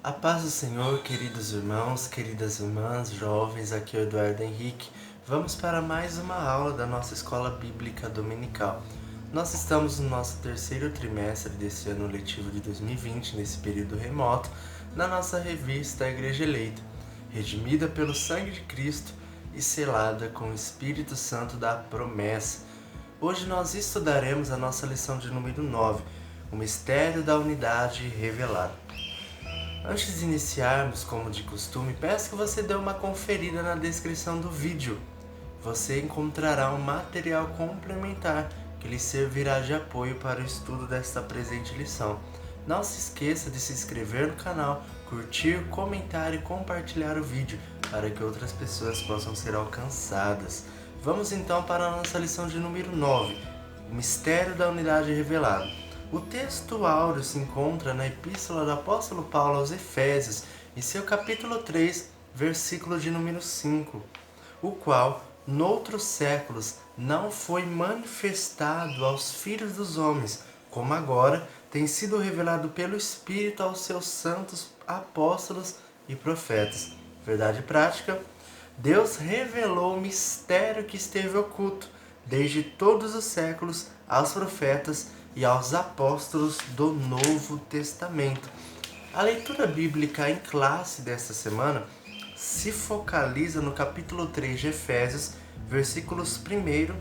A paz do Senhor, queridos irmãos, queridas irmãs, jovens, aqui é o Eduardo Henrique. Vamos para mais uma aula da nossa Escola Bíblica Dominical. Nós estamos no nosso terceiro trimestre desse ano letivo de 2020, nesse período remoto, na nossa revista A Igreja Eleita, redimida pelo sangue de Cristo e selada com o Espírito Santo da promessa. Hoje nós estudaremos a nossa lição de número 9, o mistério da unidade revelado. Antes de iniciarmos, como de costume, peço que você dê uma conferida na descrição do vídeo. Você encontrará um material complementar que lhe servirá de apoio para o estudo desta presente lição. Não se esqueça de se inscrever no canal, curtir, comentar e compartilhar o vídeo para que outras pessoas possam ser alcançadas. Vamos então para a nossa lição de número 9, o mistério da unidade revelada. O texto áureo se encontra na Epístola do Apóstolo Paulo aos Efésios, em seu capítulo 3, versículo de número 5, o qual, noutros séculos, não foi manifestado aos filhos dos homens, como agora tem sido revelado pelo Espírito aos seus santos apóstolos e profetas. Verdade prática: Deus revelou o mistério que esteve oculto desde todos os séculos aos profetas e aos apóstolos do Novo Testamento. A leitura bíblica em classe desta semana se focaliza no capítulo 3 de Efésios, versículos 1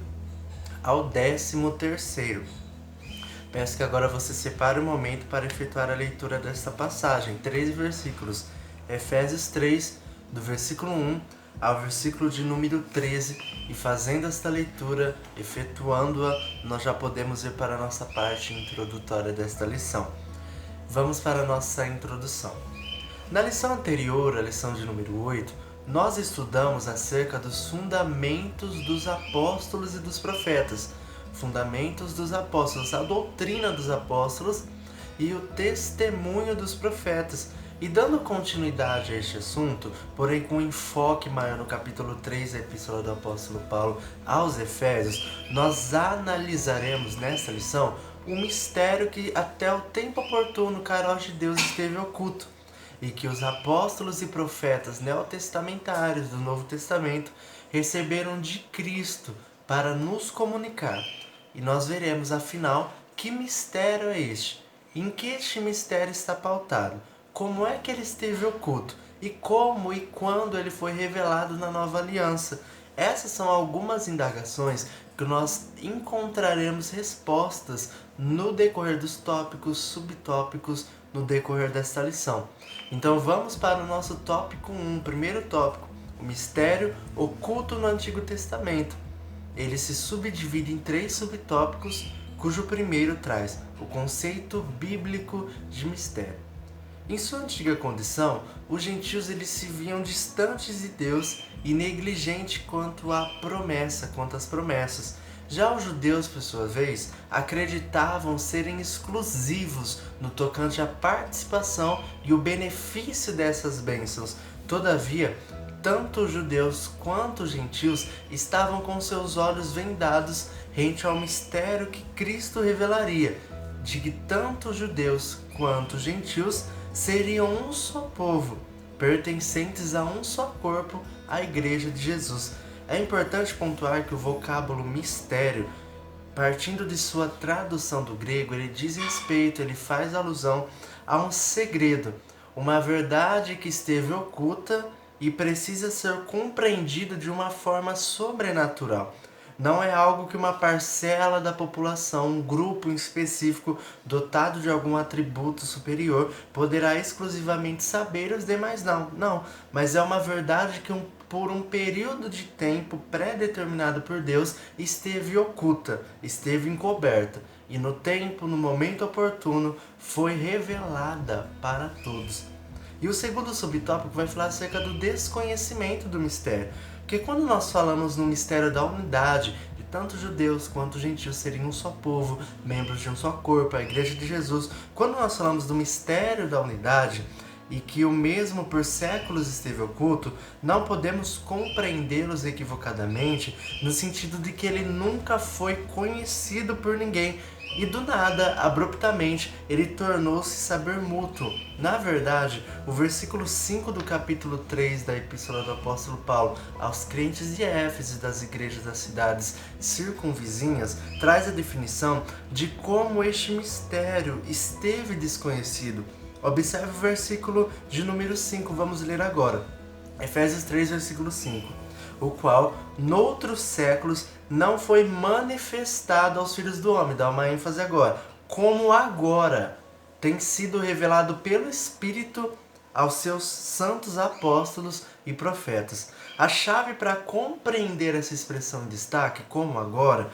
ao 13º. Peço que agora você separe um momento para efetuar a leitura desta passagem, 13 versículos. Efésios 3, do versículo 1 ao versículo de número 13, e fazendo esta leitura, efetuando-a, nós já podemos ir para a nossa parte introdutória desta lição. Vamos para a nossa introdução. Na lição anterior, a lição de número 8, nós estudamos acerca dos fundamentos dos apóstolos e dos profetas, fundamentos dos apóstolos, a doutrina dos apóstolos e o testemunho dos profetas. E dando continuidade a este assunto, porém com um enfoque maior no capítulo 3 da Epístola do Apóstolo Paulo aos Efésios, nós analisaremos nesta lição o mistério que até o tempo oportuno, Kairos de Deus, esteve oculto, e que os apóstolos e profetas neotestamentários do Novo Testamento receberam de Cristo para nos comunicar. E nós veremos, afinal, que mistério é este, em que este mistério está pautado, como é que ele esteve oculto e como e quando ele foi revelado na nova aliança. Essas são algumas indagações que nós encontraremos respostas no decorrer dos tópicos, subtópicos, no decorrer desta lição. Então vamos para o nosso tópico 1, primeiro tópico, o mistério oculto no Antigo Testamento. Ele se subdivide em 3 subtópicos, cujo primeiro traz o conceito bíblico de mistério. Em sua antiga condição, os gentios eles se viam distantes de Deus e negligentes quanto às promessas. Já os judeus, por sua vez, acreditavam serem exclusivos no tocante à participação e o benefício dessas bênçãos. Todavia, tanto os judeus quanto os gentios estavam com seus olhos vendados rente ao mistério que Cristo revelaria, de que tanto os judeus quanto os gentios seriam um só povo, pertencentes a um só corpo, a Igreja de Jesus. É importante pontuar que o vocábulo mistério, partindo de sua tradução do grego, ele faz alusão a um segredo, uma verdade que esteve oculta e precisa ser compreendida de uma forma sobrenatural. Não é algo que uma parcela da população, um grupo em específico dotado de algum atributo superior poderá exclusivamente saber, os demais não. Mas é uma verdade que por um período de tempo pré-determinado por Deus esteve oculta, esteve encoberta. E no tempo, no momento oportuno, foi revelada para todos. E o segundo subtópico vai falar acerca do desconhecimento do mistério. Porque quando nós falamos no mistério da unidade, de tanto judeus quanto gentios serem um só povo, membros de um só corpo, a Igreja de Jesus, quando nós falamos do mistério da unidade, e que o mesmo por séculos esteve oculto, não podemos compreendê-los equivocadamente, no sentido de que ele nunca foi conhecido por ninguém, E do nada, abruptamente, ele tornou-se saber mútuo. Na verdade, o versículo 5 do capítulo 3 da Epístola do Apóstolo Paulo aos crentes de Éfeso e das igrejas das cidades circunvizinhas traz a definição de como este mistério esteve desconhecido. Observe o versículo de número 5, vamos ler agora. Efésios 3, versículo 5. O qual, noutros séculos, não foi manifestado aos filhos do homem, dá uma ênfase agora, como agora tem sido revelado pelo Espírito aos seus santos apóstolos e profetas. A chave para compreender essa expressão em destaque, como agora,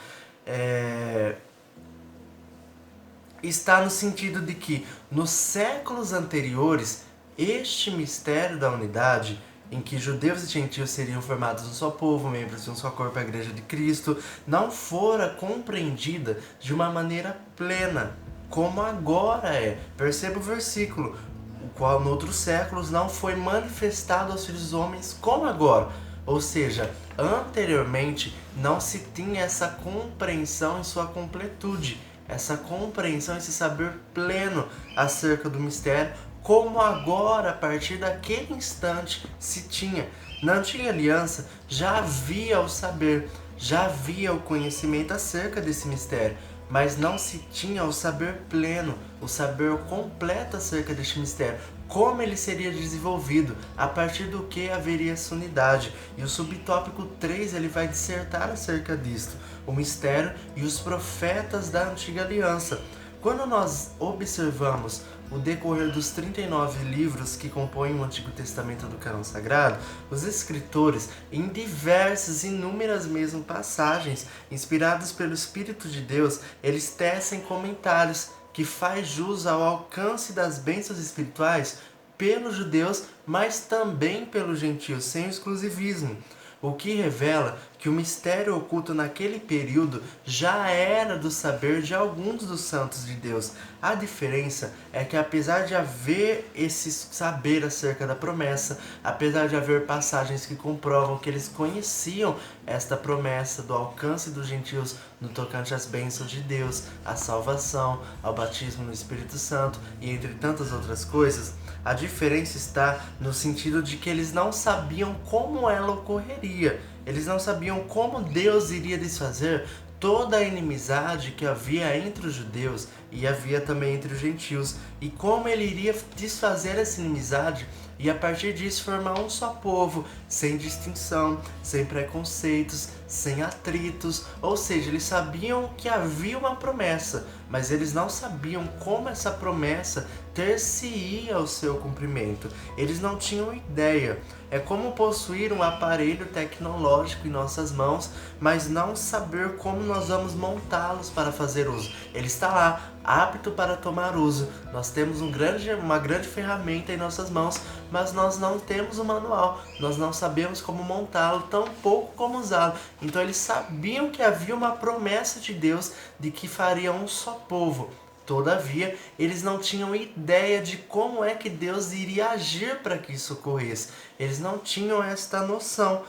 está no sentido de que, nos séculos anteriores, este mistério da unidade, em que judeus e gentios seriam formados um só povo, membros de um só corpo, a Igreja de Cristo, não fora compreendida de uma maneira plena, como agora é. Perceba o versículo, o qual, noutros séculos, não foi manifestado aos filhos dos homens como agora. Ou seja, anteriormente não se tinha essa compreensão em sua completude, essa compreensão, esse saber pleno acerca do mistério, como agora, a partir daquele instante, se tinha. Na antiga aliança já havia o saber, já havia o conhecimento acerca desse mistério, mas não se tinha o saber pleno, o saber completo acerca deste mistério, como ele seria desenvolvido, a partir do que haveria essa unidade. E o subtópico 3 ele vai dissertar acerca disto, o mistério e os profetas da antiga aliança. Quando nós observamos o decorrer dos 39 livros que compõem o Antigo Testamento do Cânon Sagrado, os escritores, em diversas, inúmeras mesmo passagens, inspirados pelo Espírito de Deus, eles tecem comentários que faz jus ao alcance das bênçãos espirituais pelos judeus, mas também pelos gentios, sem exclusivismo. O que revela que o mistério oculto naquele período já era do saber de alguns dos santos de Deus. A diferença é que, apesar de haver esse saber acerca da promessa, apesar de haver passagens que comprovam que eles conheciam esta promessa do alcance dos gentios no tocante às bênçãos de Deus, à salvação, ao batismo no Espírito Santo e entre tantas outras coisas, a diferença está no sentido de que eles não sabiam como ela ocorreria. Eles não sabiam como Deus iria desfazer toda a inimizade que havia entre os judeus e havia também entre os gentios, e como ele iria desfazer essa inimizade e a partir disso formar um só povo, sem distinção, sem preconceitos, sem atritos. Ou seja, eles sabiam que havia uma promessa, mas eles não sabiam como essa promessa ter-se-ia ao seu cumprimento. Eles não tinham ideia. É como possuir um aparelho tecnológico em nossas mãos, mas não saber como nós vamos montá-los para fazer uso. Ele está lá, apto para tomar uso. Nós temos uma grande ferramenta em nossas mãos, mas nós não temos o manual. Nós não sabemos como montá-lo, tão pouco como usá-lo. Então eles sabiam que havia uma promessa de Deus de que faria um só povo. Todavia, eles não tinham ideia de como é que Deus iria agir para que isso ocorresse. Eles não tinham esta noção.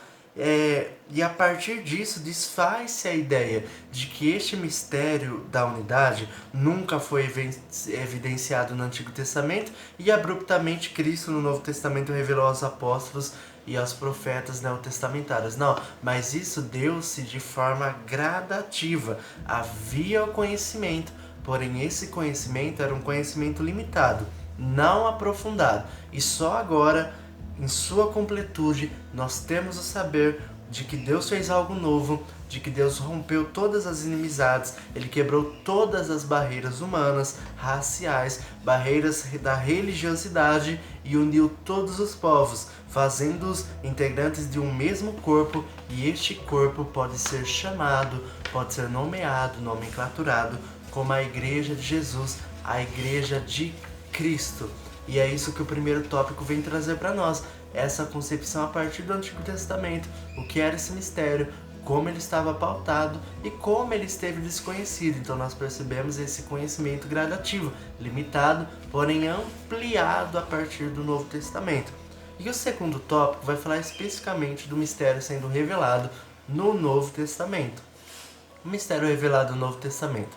E a partir disso desfaz-se a ideia de que este mistério da unidade nunca foi evidenciado no Antigo Testamento e abruptamente Cristo no Novo Testamento revelou aos apóstolos e aos profetas neotestamentários. Não, mas isso deu-se de forma gradativa. Havia o conhecimento, porém esse conhecimento era um conhecimento limitado, não aprofundado. E só agora, em sua completude, nós temos o saber de que Deus fez algo novo, de que Deus rompeu todas as inimizades, Ele quebrou todas as barreiras humanas, raciais, barreiras da religiosidade e uniu todos os povos, fazendo-os integrantes de um mesmo corpo, e este corpo pode ser chamado, pode ser nomeado, nomenclaturado como a Igreja de Jesus, a Igreja de Cristo. E é isso que o primeiro tópico vem trazer para nós, essa concepção a partir do Antigo Testamento, o que era esse mistério, como ele estava pautado e como ele esteve desconhecido. Então nós percebemos esse conhecimento gradativo, limitado, porém ampliado a partir do Novo Testamento. E o segundo tópico vai falar especificamente do mistério sendo revelado no Novo Testamento. O mistério revelado no Novo Testamento.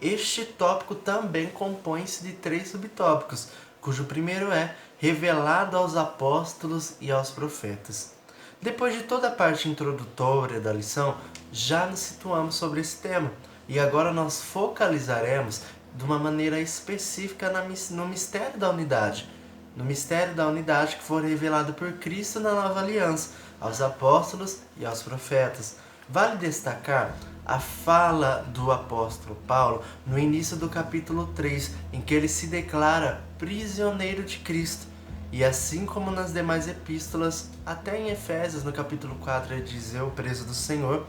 Este tópico também compõe-se de 3 subtópicos, cujo primeiro é revelado aos apóstolos e aos profetas. Depois de toda a parte introdutória da lição, já nos situamos sobre esse tema, e agora nós focalizaremos de uma maneira específica no mistério da unidade. No mistério da unidade que foi revelado por Cristo na Nova Aliança, aos apóstolos e aos profetas. Vale destacar a fala do apóstolo Paulo no início do capítulo 3, em que ele se declara prisioneiro de Cristo. E assim como nas demais epístolas, até em Efésios, no capítulo 4, ele diz: eu, preso do Senhor.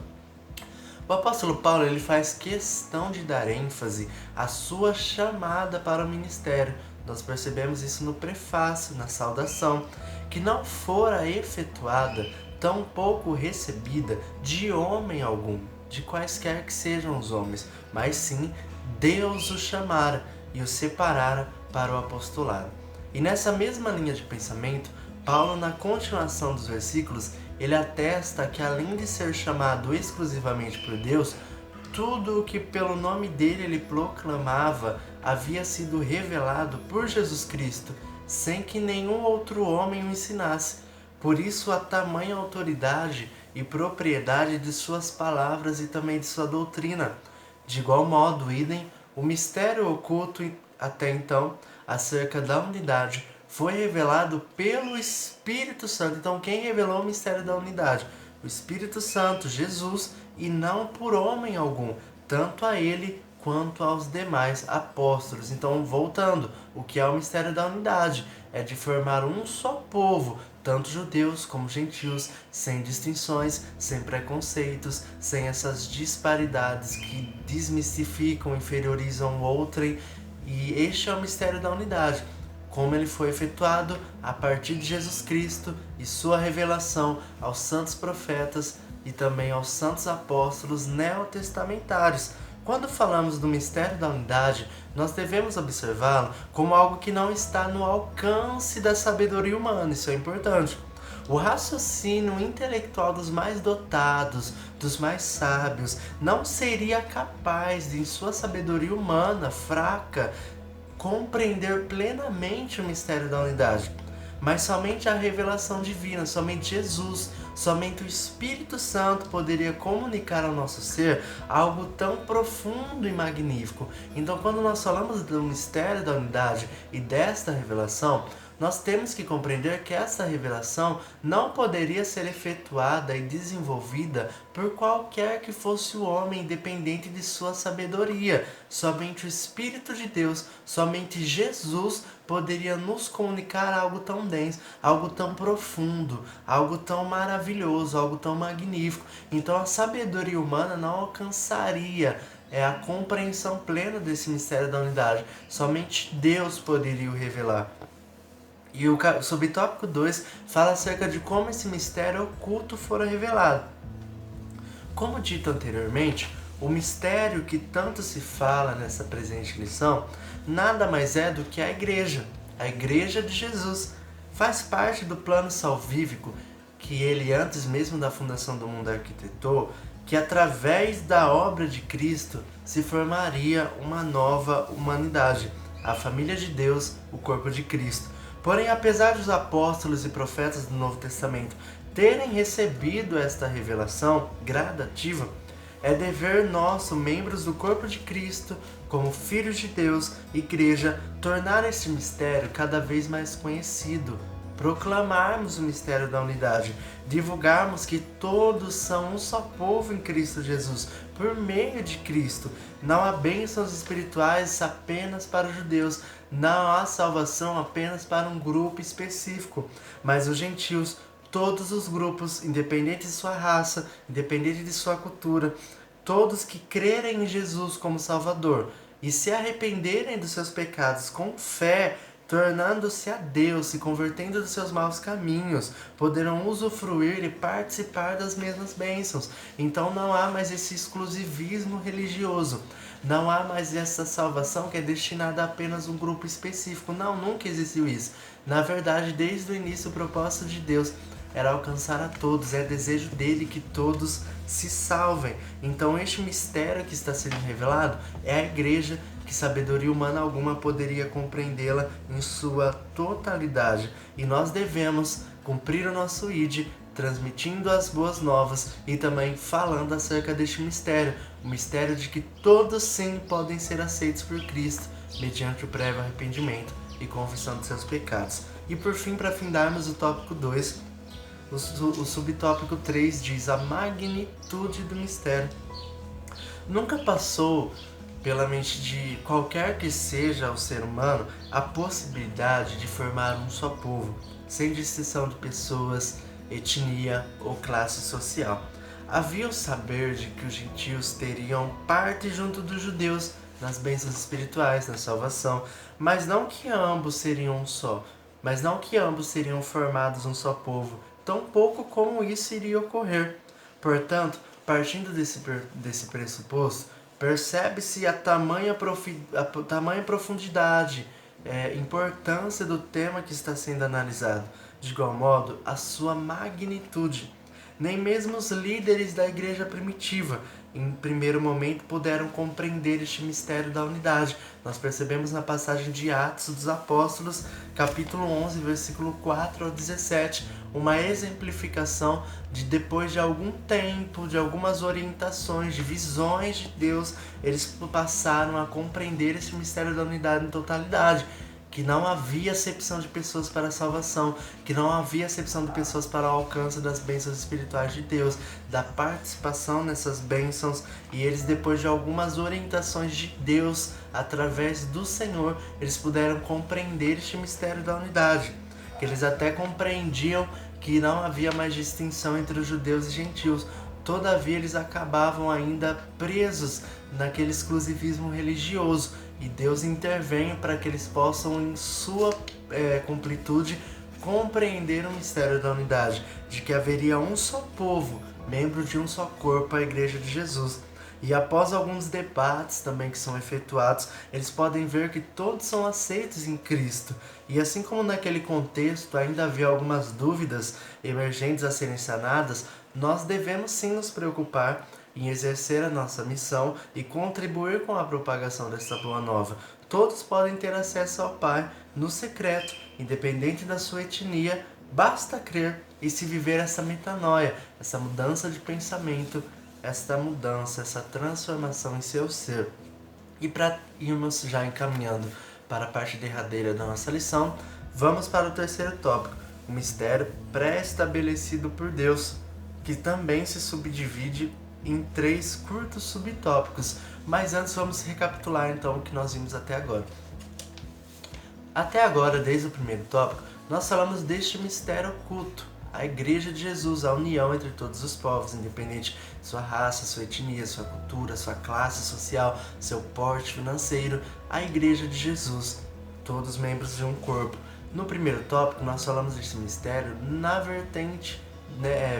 O apóstolo Paulo ele faz questão de dar ênfase à sua chamada para o ministério. Nós percebemos isso no prefácio, na saudação, que não fora efetuada, tampouco recebida de homem algum, de quaisquer que sejam os homens, mas sim Deus o chamara e o separara para o apostolado. E nessa mesma linha de pensamento, Paulo, na continuação dos versículos, ele atesta que além de ser chamado exclusivamente por Deus, tudo o que pelo nome dele ele proclamava havia sido revelado por Jesus Cristo, sem que nenhum outro homem o ensinasse. Por isso a tamanha autoridade e propriedade de suas palavras e também de sua doutrina. De igual modo, idem, o mistério oculto até então acerca da unidade foi revelado pelo Espírito Santo. Então, quem revelou o mistério da unidade? O Espírito Santo, Jesus, e não por homem algum, tanto a ele quanto aos demais apóstolos. Então, voltando, o que é o mistério da unidade? É de formar um só povo, tanto judeus como gentios, sem distinções, sem preconceitos, sem essas disparidades que desmistificam, inferiorizam o outrem. E este é o mistério da unidade, como ele foi efetuado a partir de Jesus Cristo e sua revelação aos santos profetas e também aos santos apóstolos neotestamentários. Quando falamos do mistério da unidade, nós devemos observá-lo como algo que não está no alcance da sabedoria humana, isso é importante. O raciocínio intelectual dos mais dotados, dos mais sábios, não seria capaz de, em sua sabedoria humana fraca, compreender plenamente o mistério da unidade. Mas somente a revelação divina, somente Jesus, somente o Espírito Santo poderia comunicar ao nosso ser algo tão profundo e magnífico. Então, quando nós falamos do mistério da unidade e desta revelação, nós temos que compreender que essa revelação não poderia ser efetuada e desenvolvida por qualquer que fosse o homem, independente de sua sabedoria. Somente o Espírito de Deus, somente Jesus poderia nos comunicar algo tão denso, algo tão profundo, algo tão maravilhoso, algo tão magnífico. Então a sabedoria humana não alcançaria a compreensão plena desse mistério da unidade. Somente Deus poderia o revelar. E o subtópico 2 fala acerca de como esse mistério oculto fora revelado. Como dito anteriormente, o mistério que tanto se fala nessa presente lição nada mais é do que a Igreja de Jesus. Faz parte do plano salvífico que ele, antes mesmo da fundação do mundo, arquitetou, que através da obra de Cristo se formaria uma nova humanidade, a família de Deus, o corpo de Cristo. Porém, apesar dos apóstolos e profetas do Novo Testamento terem recebido esta revelação gradativa, é dever nosso, membros do corpo de Cristo, como filhos de Deus, igreja, tornar este mistério cada vez mais conhecido, proclamarmos o mistério da unidade, divulgarmos que todos são um só povo em Cristo Jesus, por meio de Cristo. Não há bênçãos espirituais apenas para os judeus, não há salvação apenas para um grupo específico, mas os gentios, todos os grupos, independente de sua raça, independente de sua cultura, todos que crerem em Jesus como Salvador e se arrependerem dos seus pecados com fé, tornando-se a Deus, se convertendo dos seus maus caminhos, poderão usufruir e participar das mesmas bênçãos. Então não há mais esse exclusivismo religioso, não há mais essa salvação que é destinada a apenas um grupo específico. Não, nunca existiu isso. Na verdade, desde o início, o propósito de Deus era alcançar a todos, é desejo dele que todos se salvem. Então este mistério que está sendo revelado é a igreja, que sabedoria humana alguma poderia compreendê-la em sua totalidade. E nós devemos cumprir o nosso ID, transmitindo as boas novas e também falando acerca deste mistério, o mistério de que todos sim podem ser aceitos por Cristo, mediante o prévio arrependimento e confissão de seus pecados. E por fim, para findarmos o tópico 2, o subtópico 3 diz a magnitude do mistério. Nunca passou pela mente de qualquer que seja o ser humano a possibilidade de formar um só povo, sem distinção de pessoas, etnia ou classe social. Havia o saber de que os gentios teriam parte junto dos judeus nas bênçãos espirituais, na salvação, mas não que ambos seriam formados um só povo, tão pouco como isso iria ocorrer. Portanto, partindo desse pressuposto, percebe-se a tamanha profundidade, importância do tema que está sendo analisado. De igual modo, a sua magnitude. Nem mesmo os líderes da igreja primitiva, em primeiro momento, puderam compreender este mistério da unidade. Nós percebemos na passagem de Atos dos Apóstolos, capítulo 11, versículo 4 ao 17, uma exemplificação de depois de algum tempo, de algumas orientações, de visões de Deus, eles passaram a compreender este mistério da unidade em totalidade. Que não havia acepção de pessoas para a salvação, que não havia acepção de pessoas para o alcance das bênçãos espirituais de Deus, da participação nessas bênçãos, e eles, depois de algumas orientações de Deus, através do Senhor, eles puderam compreender este mistério da unidade, que eles até compreendiam que não havia mais distinção entre os judeus e gentios. Todavia, eles acabavam ainda presos naquele exclusivismo religioso, e Deus intervém para que eles possam, em sua completude, compreender o mistério da unidade, de que haveria um só povo, membro de um só corpo, a Igreja de Jesus. E após alguns debates também que são efetuados, eles podem ver que todos são aceitos em Cristo. E assim como naquele contexto ainda havia algumas dúvidas emergentes a serem sanadas, nós devemos sim nos preocupar em exercer a nossa missão e contribuir com a propagação dessa boa nova. Todos podem ter acesso ao Pai no secreto, independente da sua etnia, basta crer e se viver essa metanoia, essa mudança de pensamento, essa transformação em seu ser. E para irmos já encaminhando para a parte derradeira da nossa lição, vamos para o terceiro tópico, o mistério pré-estabelecido por Deus, que também se subdivide em 3 curtos subtópicos. Mas antes vamos recapitular então o que nós vimos até agora. Até agora, desde o primeiro tópico, nós falamos deste mistério oculto, a Igreja de Jesus, a união entre todos os povos, independente de sua raça, sua etnia, sua cultura, sua classe social, seu porte financeiro, a Igreja de Jesus, todos membros de um corpo. No primeiro tópico, nós falamos desse mistério na vertente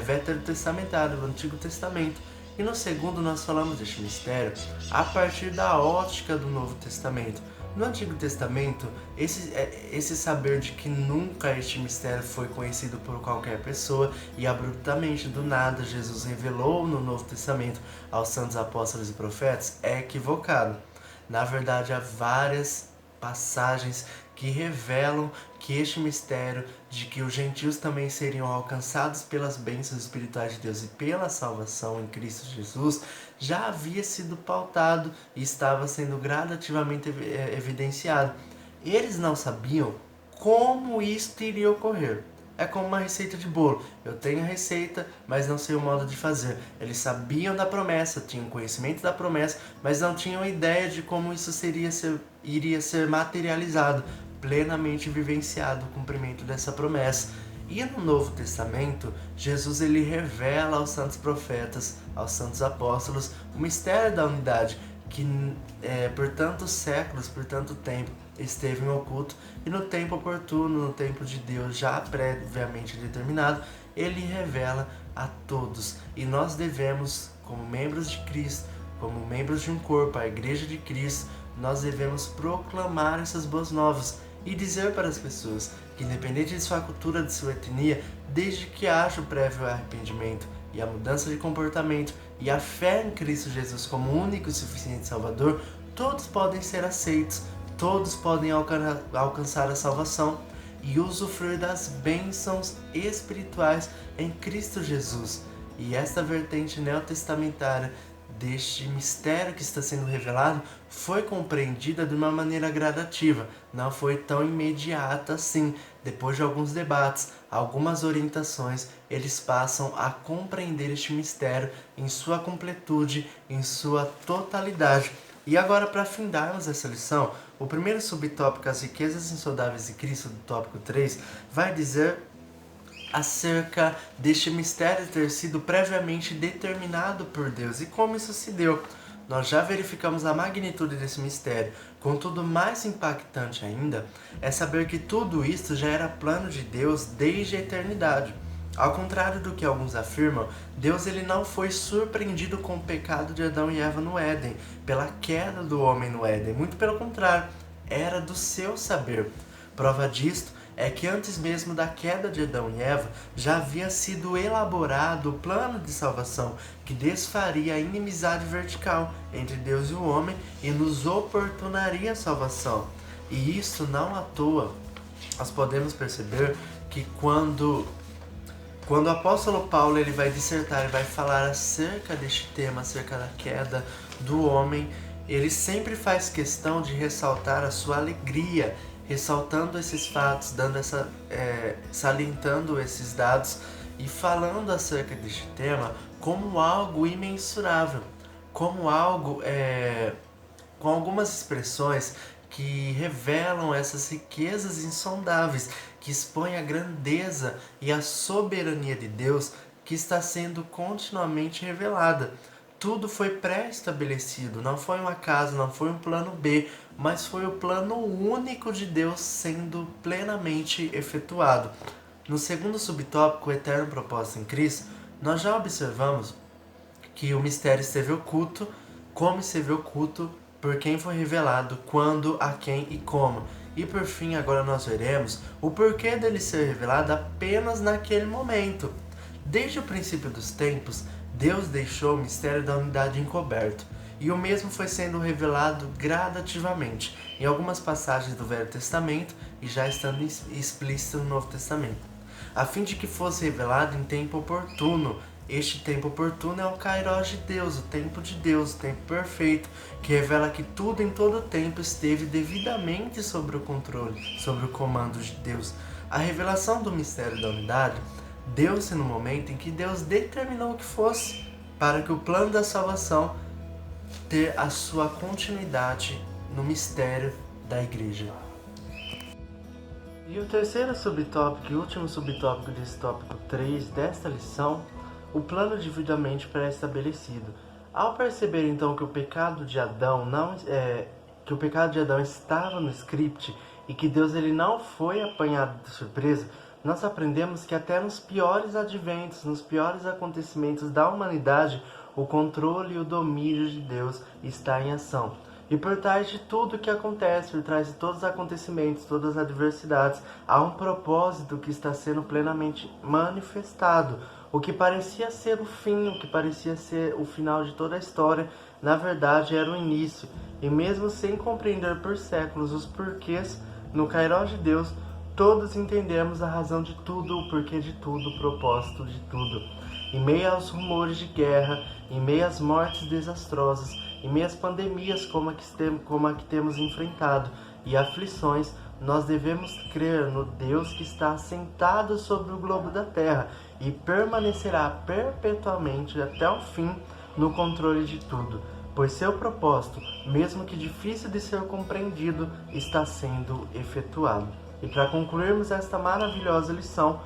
veterotestamentária, do Antigo Testamento. E no segundo, nós falamos deste mistério a partir da ótica do Novo Testamento. No Antigo Testamento, esse saber de que nunca este mistério foi conhecido por qualquer pessoa e abruptamente, do nada, Jesus revelou no Novo Testamento aos santos apóstolos e profetas é equivocado. Na verdade, há várias passagens que revelam que este mistério de que os gentios também seriam alcançados pelas bênçãos espirituais de Deus e pela salvação em Cristo Jesus já havia sido pautado e estava sendo gradativamente evidenciado. Eles não sabiam como isto iria ocorrer. É como uma receita de bolo. Eu tenho a receita, mas não sei o modo de fazer. Eles sabiam da promessa, tinham conhecimento da promessa, mas não tinham ideia de como isso iria ser materializado, plenamente vivenciado o cumprimento dessa promessa. E no Novo Testamento, Jesus ele revela aos santos profetas, aos santos apóstolos, o mistério da unidade, que por tantos séculos, por tanto tempo, esteve em oculto, e no tempo oportuno, no tempo de Deus já previamente determinado, ele revela a todos. E nós devemos, como membros de Cristo, como membros de um corpo, a Igreja de Cristo, nós devemos proclamar essas boas novas. e dizer para as pessoas que, independente de sua cultura, de sua etnia, desde que haja o prévio arrependimento e a mudança de comportamento e a fé em Cristo Jesus como único e suficiente Salvador, todos podem ser aceitos, todos podem alcançar a salvação e usufruir das bênçãos espirituais em Cristo Jesus. E esta vertente neotestamentária deste mistério que está sendo revelado foi compreendida de uma maneira gradativa, não foi tão imediata assim. Depois de alguns debates, algumas orientações, eles passam a compreender este mistério em sua completude, em sua totalidade. E agora, para findarmos essa lição, o primeiro subtópico, as riquezas insondáveis de Cristo, do tópico 3, vai dizer acerca deste mistério ter sido previamente determinado por Deus e como isso se deu. Nós já verificamos a magnitude desse mistério. Contudo, mais impactante ainda é saber que tudo isso já era plano de Deus desde a eternidade. Ao contrário do que alguns afirmam, Deus ele não foi surpreendido com o pecado de Adão e Eva no Éden, pela queda do homem no Éden. Muito pelo contrário, era do seu saber. Prova disto é que antes mesmo da queda de Adão e Eva, já havia sido elaborado o plano de salvação que desfaria a inimizade vertical entre Deus e o homem e nos oportunaria a salvação. E isso não à toa. Nós podemos perceber que quando o apóstolo Paulo ele vai dissertar, ele vai falar acerca deste tema, acerca da queda do homem, ele sempre faz questão de ressaltar a sua alegria, ressaltando esses fatos, salientando esses dados e falando acerca deste tema como algo imensurável, como algo com algumas expressões que revelam essas riquezas insondáveis, que expõem a grandeza e a soberania de Deus que está sendo continuamente revelada. Tudo foi pré-estabelecido, não foi um acaso, não foi um plano B, mas foi o plano único de Deus sendo plenamente efetuado. No segundo subtópico, o eterno propósito em Cristo, nós já observamos que o mistério esteve oculto, como esteve oculto, por quem foi revelado, quando, a quem e como. E por fim, agora nós veremos o porquê dele ser revelado apenas naquele momento. Desde o princípio dos tempos, Deus deixou o mistério da unidade encoberto, e o mesmo foi sendo revelado gradativamente, em algumas passagens do Velho Testamento e já estando explícito no Novo Testamento, a fim de que fosse revelado em tempo oportuno. Este tempo oportuno é o Kairos de Deus, o tempo de Deus, o tempo perfeito, que revela que tudo em todo o tempo esteve devidamente sob o controle, sob o comando de Deus. A revelação do mistério da unidade deu-se no momento em que Deus determinou que fosse, para que o plano da salvação ter a sua continuidade no mistério da Igreja. E o terceiro subtópico e último subtópico desse tópico 3 desta lição, o plano devidamente pré-estabelecido. Ao perceber então que o pecado de Adão estava no script e que Deus ele não foi apanhado de surpresa, nós aprendemos que até nos piores adventos, nos piores acontecimentos da humanidade, o controle e o domínio de Deus está em ação. E por trás de tudo que acontece, por trás de todos os acontecimentos, todas as adversidades, há um propósito que está sendo plenamente manifestado. O que parecia ser o fim, o que parecia ser o final de toda a história, na verdade era o início. E mesmo sem compreender por séculos os porquês, no Kairos de Deus, todos entendemos a razão de tudo, o porquê de tudo, o propósito de tudo. Em meio aos rumores de guerra, em meio às mortes desastrosas, em meio às pandemias como a que temos enfrentado e aflições, nós devemos crer no Deus que está assentado sobre o globo da terra e permanecerá perpetuamente até o fim no controle de tudo, pois seu propósito, mesmo que difícil de ser compreendido, está sendo efetuado. E para concluirmos esta maravilhosa lição,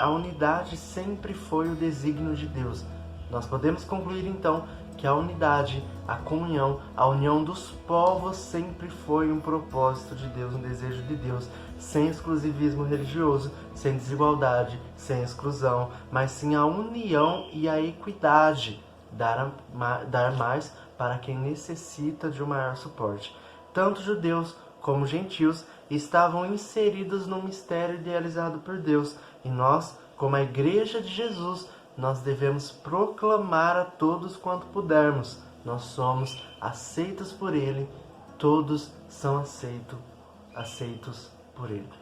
a unidade sempre foi o desígnio de Deus. Nós podemos concluir então que a unidade, a comunhão, a união dos povos sempre foi um propósito de Deus, um desejo de Deus, sem exclusivismo religioso, sem desigualdade, sem exclusão, mas sim a união e a equidade, dar mais para quem necessita de um maior suporte. Tanto judeus como gentios, estavam inseridos no mistério idealizado por Deus. E nós, como a Igreja de Jesus, nós devemos proclamar a todos quanto pudermos. Nós somos aceitos por Ele, todos são aceitos por Ele.